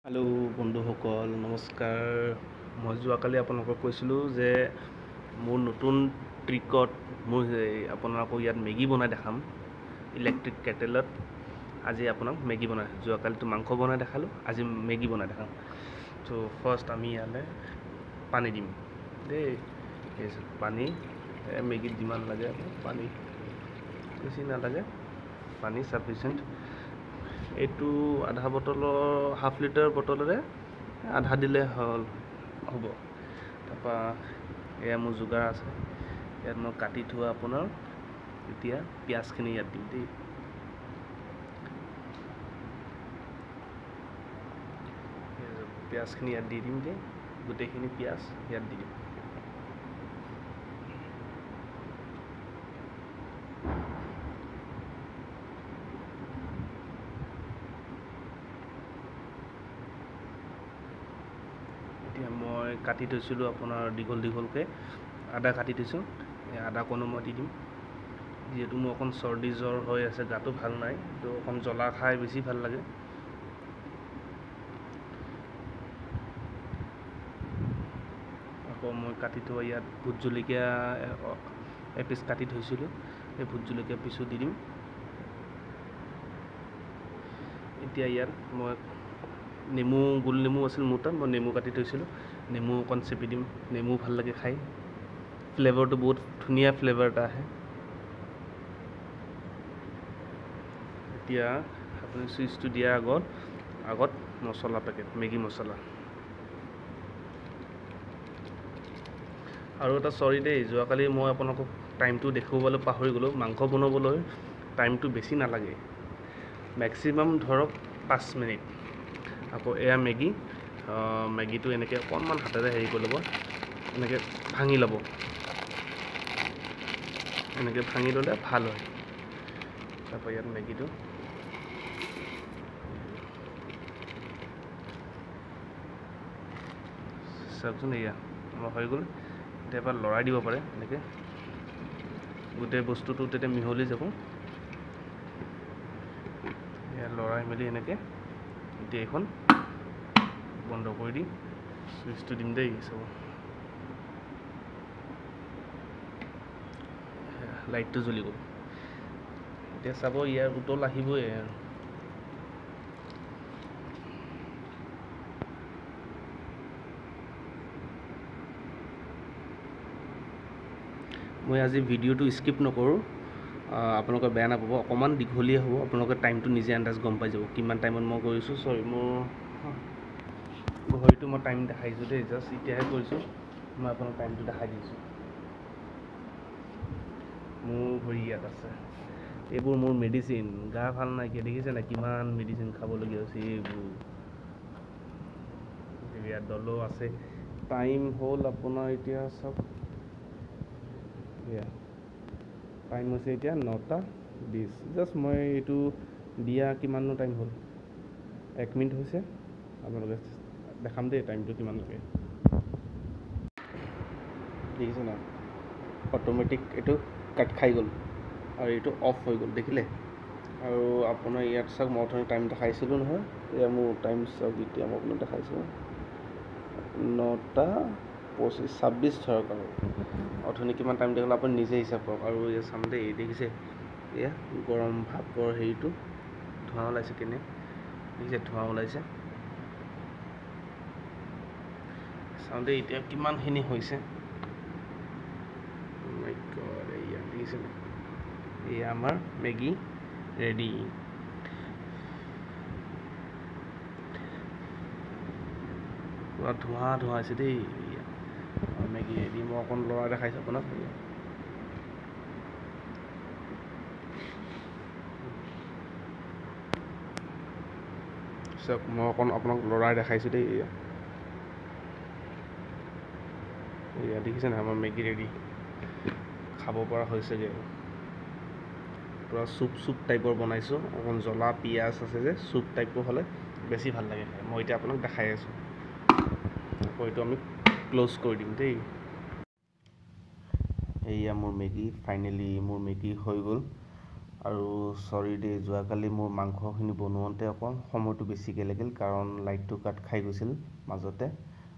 Hello' বন্ধুসকল নমস্কাৰ। মই যোৱাকালি আপোনালোকক কৈছিলোঁ যে মোৰ নতুন ট্ৰিকত আপোনালোকক ইয়াত মেগী বনাই দেখাম ইলেক্ট্ৰিক কেটেলত। আজি আপোনাক মেগী বনাই, যোৱাকালিতো মাংস বনাই দেখালোঁ, আজি মেগী বনাই দেখাম। ত' ফাৰ্ষ্ট আমি ইয়ালৈ পানী দিম দেই। পানী মেগীত যিমান লাগে পানী বেছি নালাগে, পানী চাফিচিয়েণ্ট। এইটো আধা বটলৰ হাফ লিটাৰ বটলেৰে আধা দিলে হ'ব। তাৰপৰা এয়া মোৰ যোগাৰ আছে, ইয়াত মই কাটি থোৱা আপোনাৰ এতিয়া পিঁয়াজখিনি ইয়াত দিম দেই। পিঁয়াজখিনি ইয়াত দি দিম দেই, গোটেইখিনি পিঁয়াজ ইয়াত দি দিম। এতিয়া মই কাটি থৈছিলোঁ আপোনাৰ দীঘল দীঘলকৈ আদা কাটি থৈছোঁ, এই আদাকণো মই দি দিম। যিহেতু মোৰ অকণ চৰ্দি জ্বৰ হৈ আছে, গাটো ভাল নাই, তো অকণ জ্বলা খাই বেছি ভাল লাগে। আকৌ মই কাটি থোৱা ইয়াত ভোট জলকীয়া এপিচ কাটি থৈছিলোঁ, সেই ভোট জলকীয়া পিছো দি দিম। এতিয়া ইয়াত মই গোল নেমু আছিল মোৰ তাত, মই নেমু কাটি থৈছিলোঁ, নেমু অকণ চেপি দিম। নেমু ভাল লাগে খাই, ফ্লেভাৰটো বহুত ধুনীয়া ফ্লেভাৰ এটা আহে। এতিয়া আপুনি চুইচটো দিয়াৰ আগত মছলা পেকেট, মেগী মছলা। আৰু এটা চৰি দেই, যোৱাকালি মই আপোনালোকক টাইমটো দেখুৱাবলৈ পাহৰি গ'লোঁ। মাংস বনাবলৈ টাইমটো বেছি নালাগে, মেক্সিমাম ধৰক 5 মিনিট। আকৌ এয়া মেগীটো এনেকৈ অকণমান হাতেৰে হেৰি কৰি ল'ব, এনেকৈ ভাঙি ল'ব, এনেকৈ ভাঙি ল'লে ভাল হয়। তাৰপৰা ইয়াত মেগীটো চাওকচোন, এয়া আমাৰ হৈ গ'ল। এতিয়া এবাৰ লৰাই দিব পাৰে, এনেকৈ গোটেই বস্তুটো তেতিয়া মিহলি যাব। এয়া লৰাই মেলি এনেকৈ এতিয়া এইখন বন্ধ কৰি দি চুইচটো দিম দেই। চাব, লাইটটো জ্বলি গ'ল। এতিয়া চাব, ইয়াৰ উতল আহিবই আৰু। মই আজি ভিডিঅ'টো স্কিপ নকৰোঁ, আপোনালোকে বেয়া নাপাব, অকণমান দীঘলীয়া হ'ব। আপোনালোকে টাইমটো নিজে আন্দাজ গম পাই যাব কিমান টাইমত মই কৰিছোঁ। চৰি, মোৰ ঘড়ীটো মই টাইম দেখাইছোঁ দেই, জাষ্ট এতিয়াহে কৰিছোঁ। মই আপোনাক টাইমটো দেখাই দিছোঁ, মোৰ ঘড়ী ইয়াত আছে। এইবোৰ মোৰ মেডিচিন, গা ভাল নাইকিয়া, দেখিছে নাই কিমান মেডিচিন খাবলগীয়া হৈছে। এইবোৰ ইয়াত দলো আছে। টাইম হ'ল আপোনাৰ এতিয়া চাওক, টাইম হৈছে এতিয়া 9:20। জাষ্ট মই এইটো দিয়া কিমাননো টাইম হ'ল, 1 মিনিট হৈছে। আপোনালোকে দেখাম দেই টাইমটো কিমান লাগে। দেখিছে নাই, অট'মেটিক এইটো কাট খাই গ'ল আৰু এইটো অফ হৈ গ'ল, দেখিলে। আৰু আপোনাৰ ইয়াত চাওক, মই অথনি টাইম দেখাইছিলোঁ নহয়, এয়া মোৰ টাইম চাওক। এতিয়া মই আপোনাক দেখাইছোঁ 9:26 ধৰক। আৰু অথনি কিমান টাইম দেখিলে আপুনি নিজে হিচাপ কৰক। আৰু এয়া চাম দেই, দেখিছে এয়া গৰম ভাপৰ হেৰিটো, ধোঁৱা ওলাইছে, কেনে দেখিছে ধোঁৱা ওলাইছে। চাওঁ দেই এতিয়া কিমানখিনি হৈছে। এয়া দেখিছে, এয়া আমাৰ মেগী ৰেডি। পুৰা ধোঁৱা হৈছে দেই, মেগী ৰেডি। মই অকণ লৰাই দেখাইছোঁ আপোনাক, চাওক মই অকণ আপোনাক লৰাই দেখাইছোঁ দেই। এয়া দেখিছে নাই, আমাৰ মেগী ৰেডি, খাব পৰা হৈছেগৈ। পূৰা চুপ টাইপৰ বনাইছোঁ, অকণ জ্বলা পিঁয়াজ আছে যে, চুপ টাইপৰ হ'লে বেছি ভাল লাগে খাই। মই এতিয়া আপোনাক দেখাই আছোঁ। আকৌ এইটো আমি ক্ল'জ কৰি দিম দেই। এয়া মোৰ মেগী, ফাইনেলি মোৰ মেগী হৈ গ'ল। আৰু চৰি দেই, যোৱাকালি মোৰ মাংসখিনি বনোৱাতে অকণ সময়টো বেছিকৈ লাগিল, কাৰণ লাইটটো কাট খাই গৈছিল মাজতে।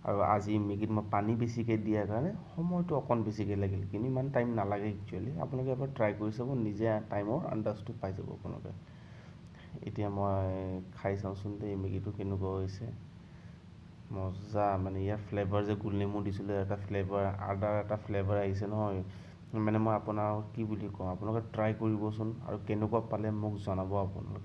আৰু আজি মেগীত মই পানী বেছিকৈ দিয়াৰ কাৰণে সময়টো অকণ বেছিকৈ লাগিল, কিন্তু ইমান টাইম নালাগে একচুৱেলি। আপোনালোকে এবাৰ ট্ৰাই কৰি চাব, নিজে টাইমৰ আন্দাজটো পাই যাব আপোনালোকে। এতিয়া মই খাই চাওঁচোন দেই মেগীটো কেনেকুৱা হৈছে। মজা, মানে ইয়াৰ ফ্লেভাৰ যে গোল নেমু দিছিলোঁ, এটা ফ্লেভাৰ, আদাৰ এটা ফ্লেভাৰ আহিছে নহয়। মানে মই আপোনাক কি বুলি কওঁ, আপোনালোকে ট্ৰাই কৰিবচোন আৰু কেনেকুৱা পালে মোক জনাব আপোনালোকে।